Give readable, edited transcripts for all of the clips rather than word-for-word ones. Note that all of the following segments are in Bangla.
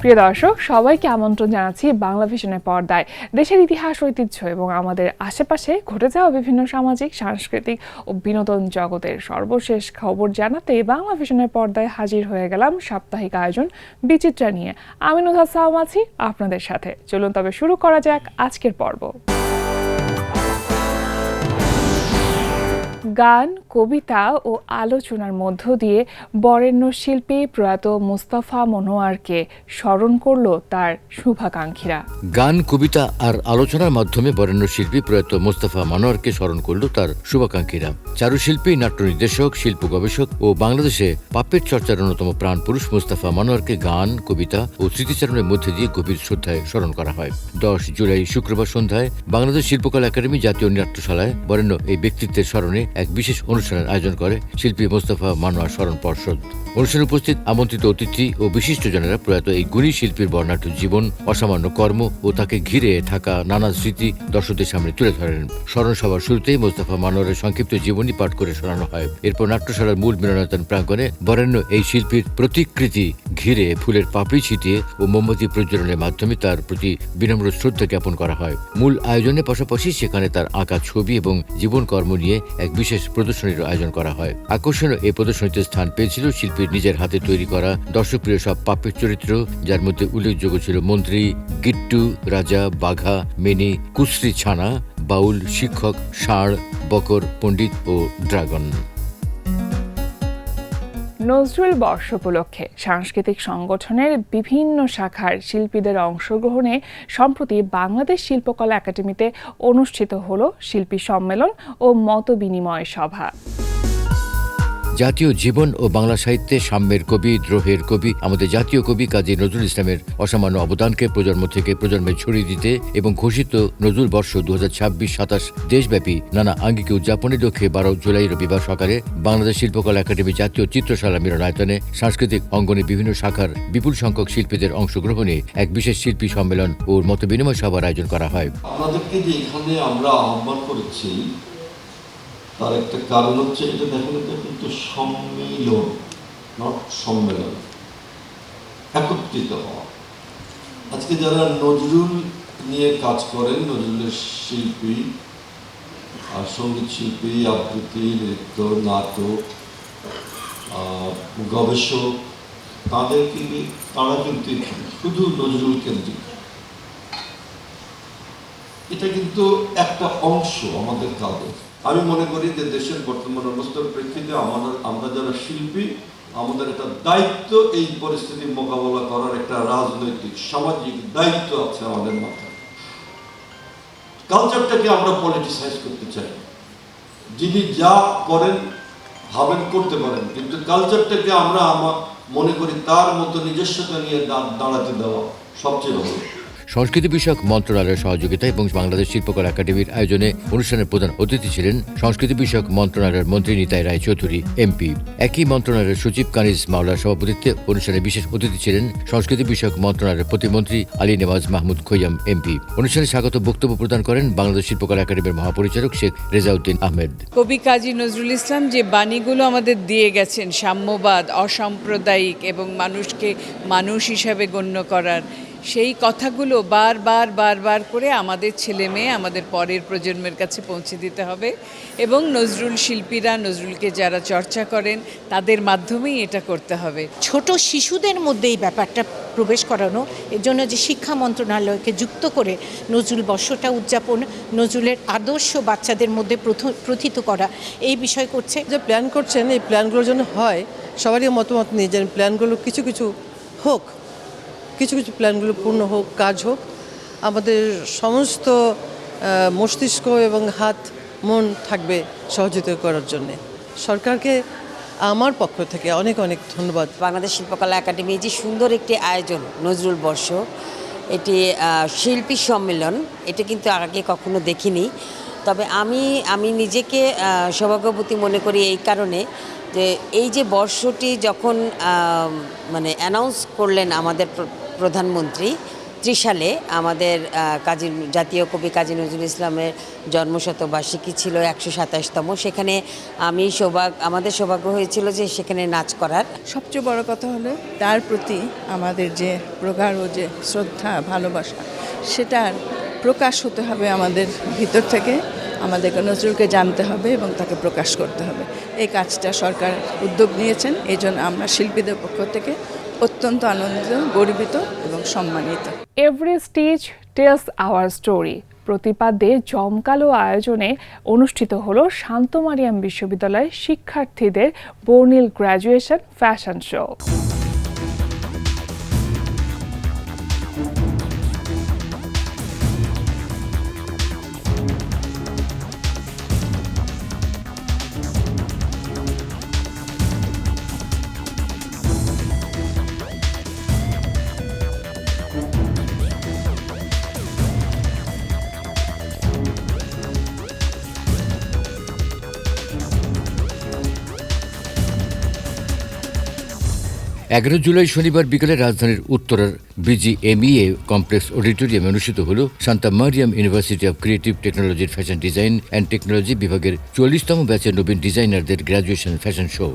প্রিয় দর্শক, সবাইকে আমন্ত্রণ জানাচ্ছি বাংলা ভিশনের পর্দায় দেশের ইতিহাস, ঐতিহ্য এবং আমাদের আশেপাশে ঘটে যাওয়া বিভিন্ন সামাজিক, সাংস্কৃতিক ও বিনোদন জগতের সর্বশেষ খবর জানাতে বাংলা ভিশনের পর্দায় হাজির হয়ে গেলাম সাপ্তাহিক আয়োজন বিচিত্রা নিয়ে। আমি নুধা সাওম আছি আপনাদের সাথে। চলুন তবে শুরু করা যাক আজকের পর্ব। গান, কবিতা ও আলোচনার মধ্য দিয়ে বরেণ্য শিল্পী প্রয়াত মোস্তফা মনোয়ারকে স্মরণ করল তার শুভাকাঙ্ক্ষীরা। গান, কবিতা আর আলোচনার মাধ্যমে বরেণ্য শিল্পী প্রয়াত মোস্তফা মনোয়ারকে স্মরণ করল তার শুভাকাঙ্ক্ষীরা। চারুশিল্পী, নাট্য নির্দেশক, শিল্প গবেষক ও বাংলাদেশে পাপের চর্চার অন্যতম প্রাণ পুরুষ মোস্তফা মনোয়ারকে গান, কবিতা ও স্মৃতিচারণের মধ্যে দিয়ে গভীর শ্রদ্ধায় স্মরণ করা হয়। 10 জুলাই শুক্রবার সন্ধ্যায় বাংলাদেশ শিল্পকলা একাডেমি জাতীয় নাট্যশালায় বরেণ্য এই ব্যক্তিত্বের স্মরণে এক বিশেষ অনুষ্ঠানের আয়োজন করে শিল্পী মোস্তফা মনোয়ার স্মরণ পর্ষদ। অনুষ্ঠানে উপস্থিত আমন্ত্রিত অতিথি ও বিশিষ্টজনেরা প্রয়াত এই গুণী শিল্পীর বর্ণাঢ্য জীবন, অসামান্য কর্ম ও তাকে ঘিরে থাকা নানা স্মৃতি দর্শকদের সামনে তুলে ধরেন। স্মরণ সভার শুরুতেই মোস্তফা মনোয়ারের সংক্ষিপ্ত জীবনী পাঠ করে শোনানো হয়। এরপর নাট্যশালার মূল মিলনায়তন প্রাঙ্গণে বরেণ্য এই শিল্পীর প্রতিকৃতি ঘিরে ফুলের পাপড়ি ছিটিয়ে ও মোমবাতি প্রজ্বলনের মাধ্যমে তার প্রতি বিনম্র শ্রদ্ধা জ্ঞাপন করা হয়। মূল আয়োজনের পাশাপাশি সেখানে তার আঁকা ছবি এবং জীবন কর্ম নিয়ে এক বিশেষ প্রদর্শনীর আয়োজন করা হয়। আকর্ষণীয় এই প্রদর্শনীতে স্থান পেয়েছিল শিল্পীর নিজের হাতে তৈরি করা দর্শকপ্রিয় সব পাপের চরিত্র, যার মধ্যে উল্লেখযোগ্য ছিল মন্ত্রী, গিট্টু, রাজা, বাঘা, মেনি, কুশ্রী ছানা, বাউল, শিক্ষক, ষাঁড়, বকর, পণ্ডিত ও ড্রাগন। নজরুল বর্ষ উপলক্ষে সাংস্কৃতিক সংগঠনের বিভিন্ন শাখার শিল্পীদের অংশগ্রহণে সম্প্রতি বাংলাদেশ শিল্পকলা একাডেমিতে অনুষ্ঠিত হলো শিল্পী সম্মেলন ও মতবিনিময় সভা। জাতীয় জীবন ও বাংলা সাহিত্যে সাম্যের কবি, দ্রোহের কবি, আমাদের জাতীয় কবি কাজী নজরুল ইসলামের অসামান্য অবদানকে প্রজন্ম থেকে প্রজন্মে ছড়িয়ে দিতে এবং ঘোষিত নজরুল বর্ষ 2026-27 দেশব্যাপী নানা আঙ্গিকে উদযাপনের লক্ষ্যে 12 জুলাই রবিবার সকালে বাংলাদেশ শিল্পকলা একাডেমি জাতীয় চিত্রশালা মিলনায়তনে সাংস্কৃতিক অঙ্গনে বিভিন্ন শাখার বিপুল সংখ্যক শিল্পীদের অংশগ্রহণে এক বিশেষ শিল্পী সম্মেলন ও মতবিনিময় সভার আয়োজন করা হয়। আমাদেরকে যে এখানে আমরা আহ্বান করেছি তার একটা কারণ হচ্ছে, এটা দেখুন, এটা কিন্তু সম্মিলন, নট সম্মেলন, একত্রিত হওয়া। আজকে যারা নজরুল নিয়ে কাজ করেন, নজরুলের শিল্পী আর সঙ্গীত শিল্পী, আবৃত্তি, নৃত্য, নাটক, গবেষক, তারা কিন্তু শুধু নজরুল কেন্দ্রিক। এটা কিন্তু একটা অংশ আমাদের কাজের। আমি মনে করি যে দেশের বর্তমান অবস্থার প্রেক্ষিতে আমরা যারা শিল্পী, আমাদের একটা দায়িত্ব, এই পরিস্থিতি মোকাবেলা করার একটা রাজনৈতিক সামাজিক দায়িত্ব আছে আমাদের মাথায়। কালচারটাকে আমরা পলিটিসাইজ করতে চাই। যিনি যা করেন ভাবেন করতে পারেন, কিন্তু কালচারটাকে আমরা মনে করি তার মতো নিজস্বতা নিয়ে দাঁড়াতে দেওয়া সবচেয়ে ভালো। সংস্কৃতি বিষয়ক মন্ত্রণালয়ের সহযোগিতা এবং বাংলাদেশ শিল্পকলা একাডেমির আয়োজনে অনুষ্ঠানের প্রধান অতিথি ছিলেন সংস্কৃতি বিষয়ক মন্ত্রণালয়ের মন্ত্রী নিতাই রায় চৌধুরী, এমপি। একই মন্ত্রণালয়ের সচিব কানিজ মাওলার সভাপতিত্বে অনুষ্ঠানে বিশেষ অতিথি ছিলেন সংস্কৃতি বিষয়ক মন্ত্রণালয়ের প্রতিমন্ত্রী আলী নেওয়াজ মাহমুদ খৈয়াম, এমপি। অনুষ্ঠানে স্বাগত বক্তব্য প্রদান করেন বাংলাদেশ শিল্পকলা একাডেমির মহাপরিচালক শেখ রেজাউদ্দিন আহমেদ। কবি কাজী নজরুল ইসলাম যে বাণীগুলো আমাদের দিয়ে গেছেন, সাম্যবাদ, অসাম্প্রদায়িক এবং মানুষকে মানুষ হিসাবে গণ্য করার, সেই কথাগুলো বারবার করে আমাদের ছেলে মেয়ে, আমাদের পরের প্রজন্মের কাছে পৌঁছে দিতে হবে এবং নজরুল শিল্পীরা, নজরুলকে যারা চর্চা করেন তাদের মাধ্যমেই এটা করতে হবে। ছোট শিশুদের মধ্যে এই ব্যাপারটা প্রবেশ করানো, এর জন্য যে শিক্ষা মন্ত্রণালয়কে যুক্ত করে নজরুল বর্ষটা উদযাপন, নজরুলের আদর্শ বাচ্চাদের মধ্যে প্রথিত করা, এই বিষয় করছে। যে প্ল্যান করছেন, এই প্ল্যানগুলোর জন্য হয় সবারই মতামত নিয়ে যেন প্ল্যানগুলো কিছু হোক, কিছু প্ল্যানগুলো পূর্ণ হোক, কাজ হোক। আমাদের সমস্ত মস্তিষ্ক এবং হাত মন থাকবে সহযোগিতা করার জন্যে। সরকারকে আমার পক্ষ থেকে অনেক ধন্যবাদ। বাংলাদেশ শিল্পকলা একাডেমি যে সুন্দর একটি আয়োজন, নজরুল বর্ষ, এটি শিল্পী সম্মেলন, এটা কিন্তু আগে কখনো দেখিনি। তবে আমি নিজেকে সৌভাগ্যবতী মনে করি এই কারণে যে এই যে বর্ষটি যখন অ্যানাউন্স করলেন আমাদের প্রধানমন্ত্রী, সালে আমাদের জাতীয় কবি কাজী নজরুল ইসলামের জন্মশতবার্ষিকী ছিল 127তম। সেখানে আমাদের সৌভাগ্য হয়েছিল যে সেখানে নাচ করার। সবচেয়ে বড় কথা হলো তার প্রতি আমাদের যে প্রগাঢ় যে শ্রদ্ধা ভালোবাসা, সেটার প্রকাশ হতে হবে আমাদের ভিতর থেকে। আমাদেরকে নজরুলকে জানতে হবে এবং তাকে প্রকাশ করতে হবে। এই কাজটা সরকার উদ্যোগ নিয়েছেন, এই জন্য আমরা শিল্পীদের পক্ষ থেকে অত্যন্ত আনন্দিত, গর্বিত এবং সম্মানিত। Every stage tells our story প্রতিপাদ্যে জমকালো আয়োজনে অনুষ্ঠিত হলো শান্ত মারিয়াম বিশ্ববিদ্যালয়ের শিক্ষার্থীদের বর্ণিল গ্র্যাজুয়েশন ফ্যাশন শো। জুলাই শনিবার বিকেলে রাজধানীর উত্তরার BGMEA কমপ্লেক্স অডিটোরিয়ামে অনুষ্ঠিত হল Shanto Mariam university of creative টেকনোলজির ফ্যাশন ডিজাইন অ্যান্ড টেকনোলজি বিভাগের 44তম ব্যাচের নবীন ডিজাইনারদের গ্র্যাজুয়েশন ফ্যাশন শো।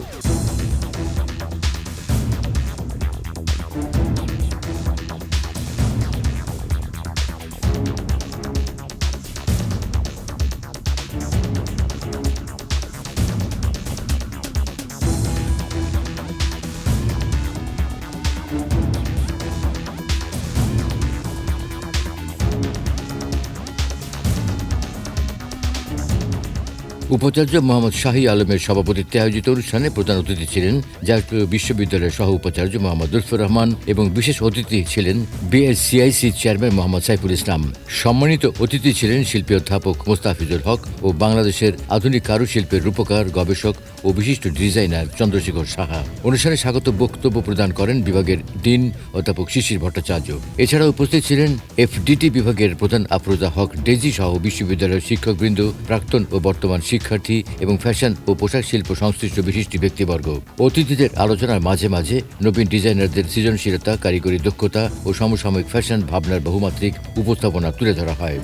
উপাচার্য মোহাম্মদ শাহী আলমের সভাপতিত্বে আয়োজিত অনুষ্ঠানে প্রধান অতিথি ছিলেন জাতীয় বিশ্ববিদ্যালয়ের সহ উপাচার্য মোহাম্মদ লুৎফর রহমান এবং বিশেষ অতিথি ছিলেন BSCIC চেয়ারম্যান মোহাম্মদ সাইফুল ইসলাম। সম্মানিত অতিথি ছিলেন শিল্পী অধ্যাপক মোস্তাফিজুল হক ও বাংলাদেশের আধুনিক কারুশিল্পের রূপকার, গবেষক ও বিশিষ্ট ডিজাইনার চন্দ্রশেখর সাহা। অনুষ্ঠানে স্বাগত বক্তব্য প্রদান করেন বিভাগের ডিন অধ্যাপক শিশির ভট্টাচার্য। এছাড়া উপস্থিত ছিলেন FDT বিভাগের প্রধান আফরোজা হক ডেজি সহ বিশ্ববিদ্যালয়ের শিক্ষকবৃন্দ, প্রাক্তন ও বর্তমান শিক্ষার্থী এবং ফ্যাশন ও পোশাক শিল্প সংশ্লিষ্ট বিশিষ্ট ব্যক্তিবর্গ। অতিথিদের আলোচনার মাঝে মাঝে নবীন ডিজাইনারদের সৃজনশীলতা, কারিগরি দক্ষতা ও সমসাময়িক ফ্যাশন ভাবনার বহুমাত্রিক উপস্থাপনা তুলে ধরা হয়।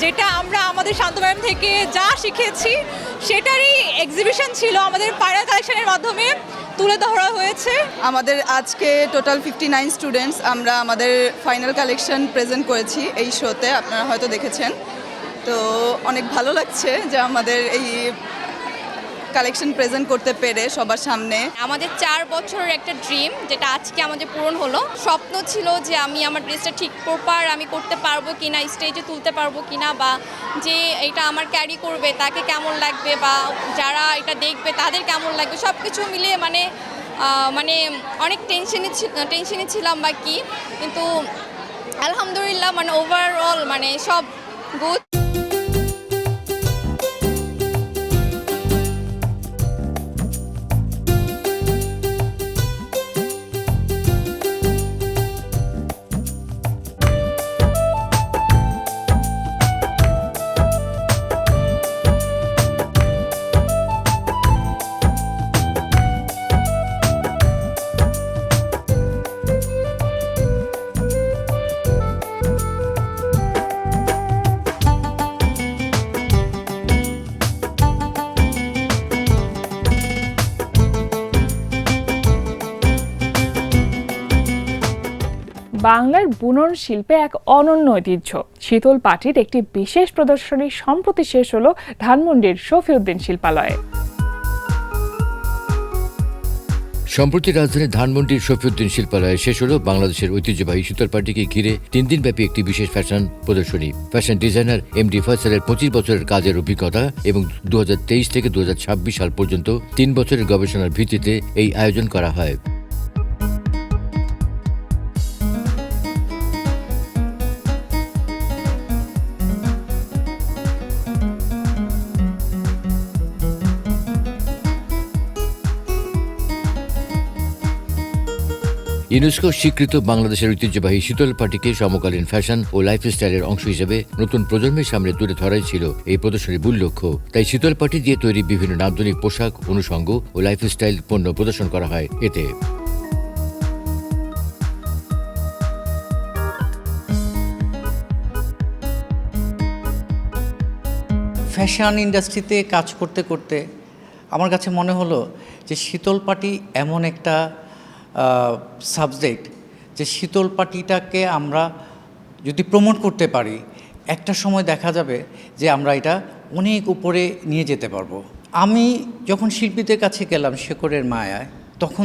যেটা আমরা আমাদের শান্ত ম্যাম থেকে যা শিখেছি সেটারই এক্সিবিশন ছিল, আমাদের পায়রা কালেকশনের মাধ্যমে তুলে ধরা হয়েছে। আমাদের আজকে টোটাল 59 স্টুডেন্টস আমরা আমাদের ফাইনাল কালেকশন প্রেজেন্ট করেছি এই শোতে, আপনারা হয়তো দেখেছেন। তো অনেক ভালো লাগছে যে আমাদের এই কালেকশন প্রেজেন্ট করতে পেরে সবার সামনে। আমাদের 4 বছরের একটা ড্রিম যেটা আজকে আমাদের পূরণ হলো। স্বপ্ন ছিল যে আমি আমার ড্রেসটা ঠিক প্রপার আমি করতে পারবো কিনা, স্টেজে তুলতে পারবো কিনা, বা যে এটা আমার ক্যারি করবে তাকে কেমন লাগবে, বা যারা এটা দেখবে তাদের কেমন লাগবে, সব কিছু মিলিয়ে মানে অনেক টেনশনে ছিলাম বা কি, কিন্তু আলহামদুলিল্লাহ মানে ওভারঅল মানে সব গুড। বাংলার বুনন শিল্পে এক অনন্য ঐতিহ্য শীতল পাটির একটি বিশেষ প্রদর্শনী সম্প্রতি শেষ হলো ধানমন্ডির শফিউদ্দিন শিল্পালয়ে। সম্প্রতি রাজধানীর ধানমন্ডির শফিউদ্দিন শিল্পালয়ে শেষ হলো বাংলাদেশের ঐতিহ্যবাহী শীতল পাটিকে ঘিরে 3 দিনব্যাপী একটি বিশেষ ফ্যাশন প্রদর্শনী। ফ্যাশন ডিজাইনার MD ফয়সালের 25 বছরের কাজের অভিজ্ঞতা এবং 2023 থেকে 2026 সাল পর্যন্ত 3 বছরের গবেষণার ভিত্তিতে এই আয়োজন করা হয়। ইউনেস্কো স্বীকৃত বাংলাদেশের ঐতিহ্যবাহী শীতল পাটিকে সমকালীন ফ্যাশন ও লাইফস্টাইলের অংশ হিসেবে নতুন প্রজন্মের সামনে তুলে ধরাই ছিল এই প্রদর্শনীর মূল লক্ষ্য। তাই শীতল পাটি দিয়ে তৈরি বিভিন্ন নান্দনিক পোশাক, অনুষঙ্গ ও লাইফস্টাইল পণ্য প্রদর্শন করা হয় এতে। ফ্যাশন ইন্ডাস্ট্রিতে কাজ করতে করতে আমার কাছে মনে হলো যে শীতল পাটি এমন একটা সাবজেক্ট, যে শীতল পাটিটাকে আমরা যদি প্রমোট করতে পারি, একটা সময় দেখা যাবে যে আমরা এটা অনেক উপরে নিয়ে যেতে পারবো। আমি যখন শিল্পীদের কাছে গেলাম শেকড়ের মায়ায়, তখন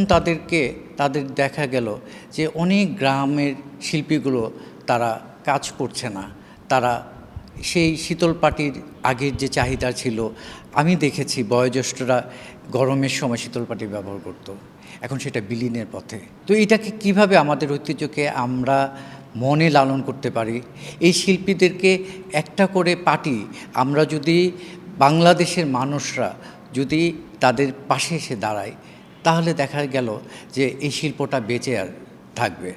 তাদের দেখা গেল যে অনেক গ্রামের শিল্পীগুলো তারা কাজ করছে না, তারা সেই শীতল পাটির আগের যে চাহিদা ছিল, আমি দেখেছি বয়োজ্যেষ্ঠরা গরমের সময় শীতল পাটি ব্যবহার করত, এখন সেটা বিলীনের পথে। তো এটাকে কিভাবে আমাদের ঐতিহ্যকে আমরা মনে লালন করতে পারি, এই শিল্পীদেরকে একটা করে পাটি আমরা যদি বাংলাদেশের মানুষরা যদি তাদের পাশে এসে দাঁড়ায়, তাহলে দেখা গেল যে এই শিল্পটা বেঁচে আর থাকবে।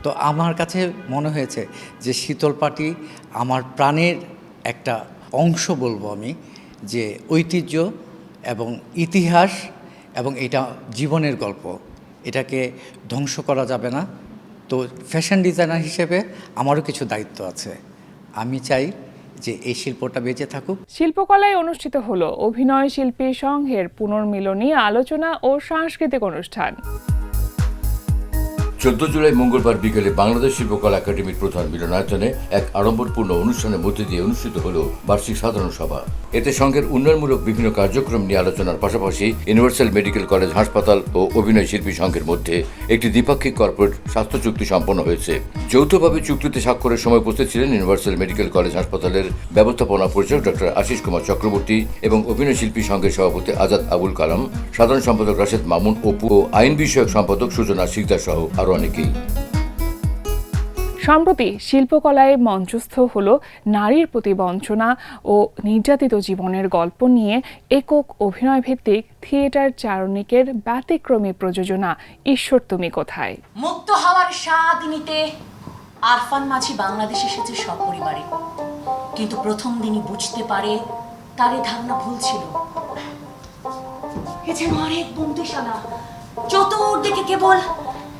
তো আমার কাছে মনে হয়েছে যে শীতল পাটি আমার প্রাণের একটা অংশ বলবো আমি, যে ঐতিহ্য এবং ইতিহাস এবং এটা জীবনের গল্প, এটাকে ধ্বংস করা যাবে না। তো ফ্যাশন ডিজাইনার হিসেবে আমারও কিছু দায়িত্ব আছে, আমি চাই যে এই শিল্পটা বেঁচে থাকুক। শিল্পকলায় অনুষ্ঠিত হলো অভিনয় শিল্পী সংঘের পুনর্মিলনী আলোচনা ও সাংস্কৃতিক অনুষ্ঠান। 14 জুলাই মঙ্গলবার বিকেলে বাংলাদেশ শিল্পকলা একাডেমির প্রধান মিলনায়তনে এক আড়ম্বরপূর্ণ অনুষ্ঠানের মধ্যে দিয়ে অনুষ্ঠিত হল বার্ষিক সাধারণ সভা। এতে সংঘের উন্নয়নমূলক বিভিন্ন কার্যক্রম নিয়ে আলোচনার পাশাপাশি ইউনিভার্সাল মেডিকেল কলেজ হাসপাতাল ও অভিনয় শিল্পী সংঘের মধ্যে একটি দ্বিপাক্ষিক কর্পোরেট স্বাস্থ্য চুক্তি সম্পন্ন হয়েছে। যৌথভাবে চুক্তিতে স্বাক্ষরের সময় উপস্থিত ছিলেন ইউনিভার্সাল মেডিকেল কলেজ হাসপাতালের ব্যবস্থাপনা পরিচালক ডক্টর আশিস কুমার চক্রবর্তী এবং অভিনয় শিল্পী সংঘের সভাপতি আজাদ আবুল কালাম, সাধারণ সম্পাদক রাশেদ মামুন অপু ও আইন বিষয়ক সম্পাদক সুজনা সিকদার সহ আরও অনেকেই। সম্প্রতি শিল্পকলায় মঞ্চস্থ হলো নারীর প্রতি বঞ্চনা ও নির্যাতিত জীবনের গল্প নিয়ে একক অভিনয় ভিত্তিক থিয়েটার চারণিকের ব্যতিক্রমী প্রযোজনা ঈশ্বর তুমি কোথায়। মুক্ত হওয়ার স্বাদ নিতে আরফান মাঝি বাংলাদেশ এসেছে সপরিবারে, কিন্তু প্রথম দিনই বুঝতে পারে তার এই ধারণা ভুল ছিল। এ যেন অনেক বন্দিশালা, চতুর্দিকে কেবল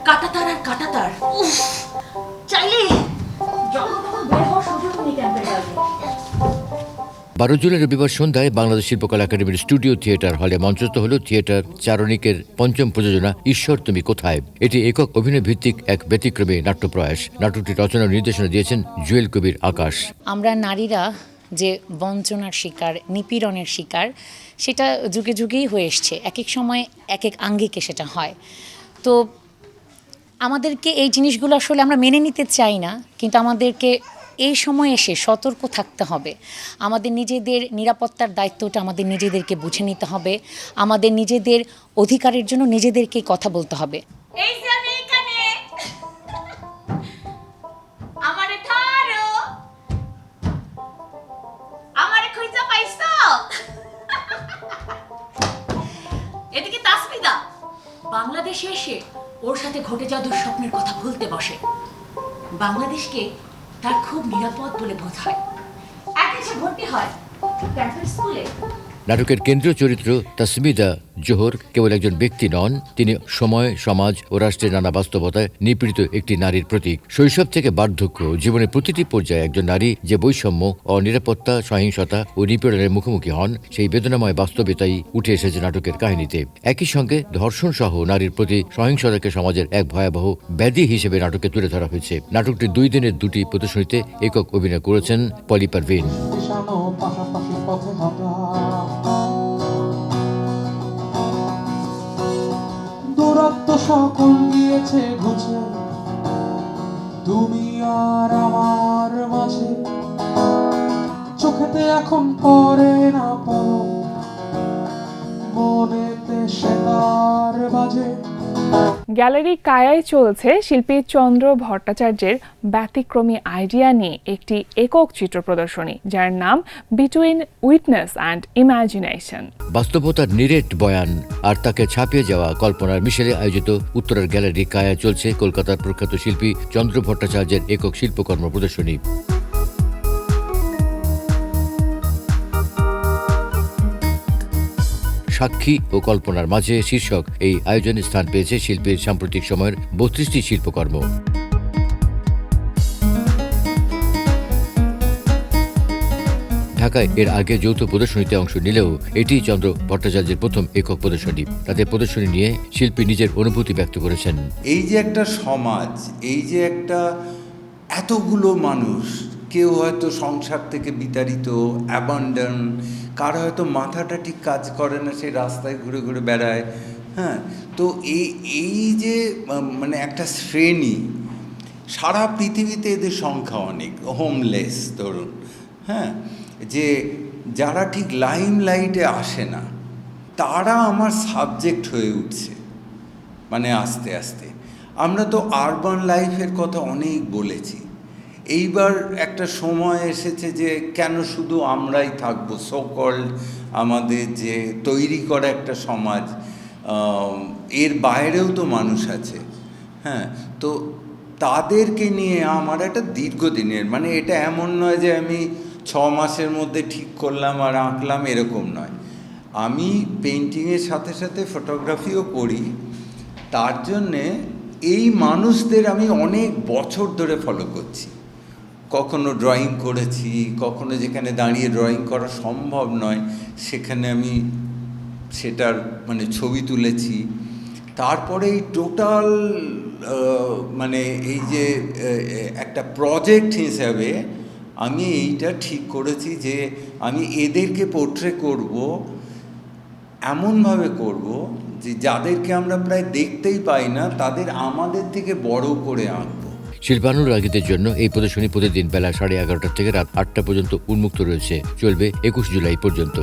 কাটাতার আর কাটাতার। চাইলে যখন তখন বের হওয়ার সুযোগ নেই ক্যাম্পের বাইরে। 12 জুলাই রবিবার সন্ধ্যায় বাংলাদেশ শিল্পকলা একাডেমির স্টুডিও থিয়েটার হলে মঞ্চস্থ হল থিয়েটার চারণিকের পঞ্চম প্রযোজনা ঈশ্বর তুমি কোথায়। এটি একক অভিনয় ভিত্তিক এক ব্যতিক্রমী নাট্যপ্রয়াস। নাটকটি রচনা ও নির্দেশনা দিয়েছেন জুয়েল কবির আকাশ। আমরা নারীরা যে বঞ্চনার শিকার, নিপীড়নের শিকার, সেটা যুগে যুগেই হয়ে এসছে, এক এক সময় এক এক আঙ্গিকে সেটা হয়। তো আমাদেরকে এই জিনিসগুলো আসলে আমরা মেনে নিতে চাই না, কিন্তু আমাদেরকে এই সময় এসে সতর্ক থাকতে হবে। আমাদের নিজেদের নিরাপত্তার দায়িত্বটা আমাদের নিজেদেরকে বুঝে নিতে হবে, আমাদের নিজেদের অধিকারের জন্য নিজেদেরকে কথা বলতে হবে। এদিকে তাসমিদা বাংলাদেশে এসে ওর সাথে ঘটে যাওয়া দুঃস্বপ্নের কথা ভুলতে বসে। বাংলাদেশকে তার খুব নিরাপদ বলে বোধ হয়। এক এসে ভর্তি হয় ক্যাম্পাস স্কুলে। নাটকের কেন্দ্রীয় চরিত্র তাসমিদা জোহর কেবল একজন ব্যক্তি নন, তিনি সময়, সমাজ ও রাষ্ট্রের নানা বাস্তবতায় নিপীড়িত একটি নারীর প্রতীক। শৈশব থেকে বার্ধক্য, জীবনের প্রতিটি পর্যায়ে একজন নারী যে বৈষম্য, অনিরাপত্তা, সহিংসতা ও নিপীড়নের মুখোমুখি হন, সেই বেদনাময় বাস্তবতাই উঠে এসেছে নাটকের কাহিনীতে। একই সঙ্গে ধর্ষণ সহ নারীর প্রতি সহিংসতাকে সমাজের এক ভয়াবহ ব্যাধি হিসেবে নাটকে তুলে ধরা হয়েছে। নাটকটি 2 দিনের 2টি প্রদর্শনীতে একক অভিনয় করেছেন পলি পারভিন। দূরত্ব সকল গিয়েছে ঘুচে, তুমি আর আমার মাঝে, চোখেতে এখন পড়ে না পড়ো, মনেতে সেতার বাজে। গ্যালারি কায়ায় চলছে শিল্পী চন্দ্র ভট্টাচার্যের ব্যতিক্রমী আইডিয়া নিয়ে একটি একক চিত্র প্রদর্শনী, যার নাম বিটুইন উইটনেস অ্যান্ড ইমাজিনেশন। বাস্তবতার নিরেট বয়ান আর তাকে ছাপিয়ে যাওয়া কল্পনার মিশেলে আয়োজিত উত্তরার গ্যালারি কায়ায় চলছে কলকাতার প্রখ্যাত শিল্পী চন্দ্র ভট্টাচার্যের একক শিল্পকর্ম প্রদর্শনী। সাক্ষী ও কল্পনার মাঝে শীর্ষক এই আয়োজনে স্থান পেয়েছে শিল্পীর সাম্প্রতিক সময়ের 32টি শিল্পকর্ম। ঢাকায় এর আগে যৌথ প্রদর্শনীতে অংশ নিলেও এটি চন্দ্র ভট্টাচার্যের প্রথম একক প্রদর্শনী। তাদের প্রদর্শনী নিয়ে শিল্পী নিজের অনুভূতি ব্যক্ত করেছেন। এই যে একটা সমাজ, এই যে একটা এতগুলো মানুষ, কেউ হয়তো সংসার থেকে বিতাড়িত, অ্যাবান্ডন, কারো হয়তো মাথাটা ঠিক কাজ করে না, সে রাস্তায় ঘুরে ঘুরে বেড়ায়। হ্যাঁ, তো এই যে মানে একটা শ্রেণী, সারা পৃথিবীতে এদের সংখ্যা অনেক, হোমলেস ধরুন, হ্যাঁ, যে যারা ঠিক লাইমলাইটে আসে না, তারা আমার সাবজেক্ট হয়ে উঠছে। মানে আস্তে আস্তে আমরা তো আরবান লাইফের কথা অনেক বলেছি, এইবার একটা সময় এসেছে যে কেন শুধু আমরাই থাকবো, সো কল্ড আমাদের যে তৈরি করা একটা সমাজ, এর বাইরেও তো মানুষ আছে। হ্যাঁ, তো তাদেরকে নিয়ে আমার একটা দীর্ঘদিনের, মানে এটা এমন নয় যে আমি 6 মাসের মধ্যে ঠিক করলাম আর আঁকলাম, এরকম নয়। আমি পেন্টিংয়ের সাথে সাথে ফটোগ্রাফিও করি, তার জন্যে এই মানুষদের আমি অনেক বছর ধরে ফলো করছি। কখনো ড্রয়িং করেছি, কখনো যেখানে দাঁড়িয়ে ড্রয়িং করা সম্ভব নয় সেখানে আমি সেটার মানে ছবি তুলেছি। তারপরে এই টোটাল মানে এই যে একটা প্রজেক্ট হিসাবে আমি এইটা ঠিক করেছি যে আমি এদেরকে পোর্ট্রে করব, এমনভাবে করব যে যাদেরকে আমরা প্রায় দেখতেই পাই না, তাদের আমাদের থেকে বড় করে আঁকবো। শিল্পানুরাগীদের জন্য এই প্রদর্শনী প্রতিদিন বেলা 11:30 থেকে রাত 8টা পর্যন্ত উন্মুক্ত রয়েছে, চলবে 21 জুলাই পর্যন্ত।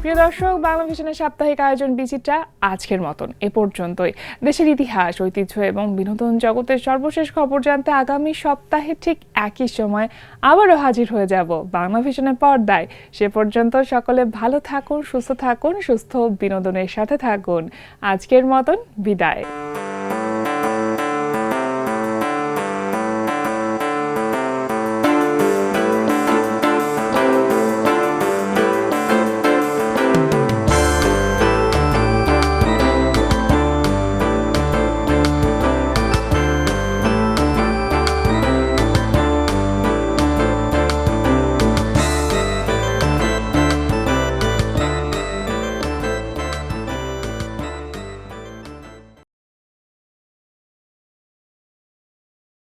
প্রিয় দর্শক, বাংলা ভিশনের সাপ্তাহিক আয়োজন বিচিত্রা আজকের মতন এ পর্যন্তই। দেশের ইতিহাস, ঐতিহ্য এবং বিনোদন জগতের সর্বশেষ খবর জানতে আগামী সপ্তাহে ঠিক একই সময় আবারও হাজির হয়ে যাব বাংলা ভিশনের পর্দায়। সে পর্যন্ত সকলে ভালো থাকুন, সুস্থ থাকুন, সুস্থ বিনোদনের সাথে থাকুন। আজকের মতন বিদায়।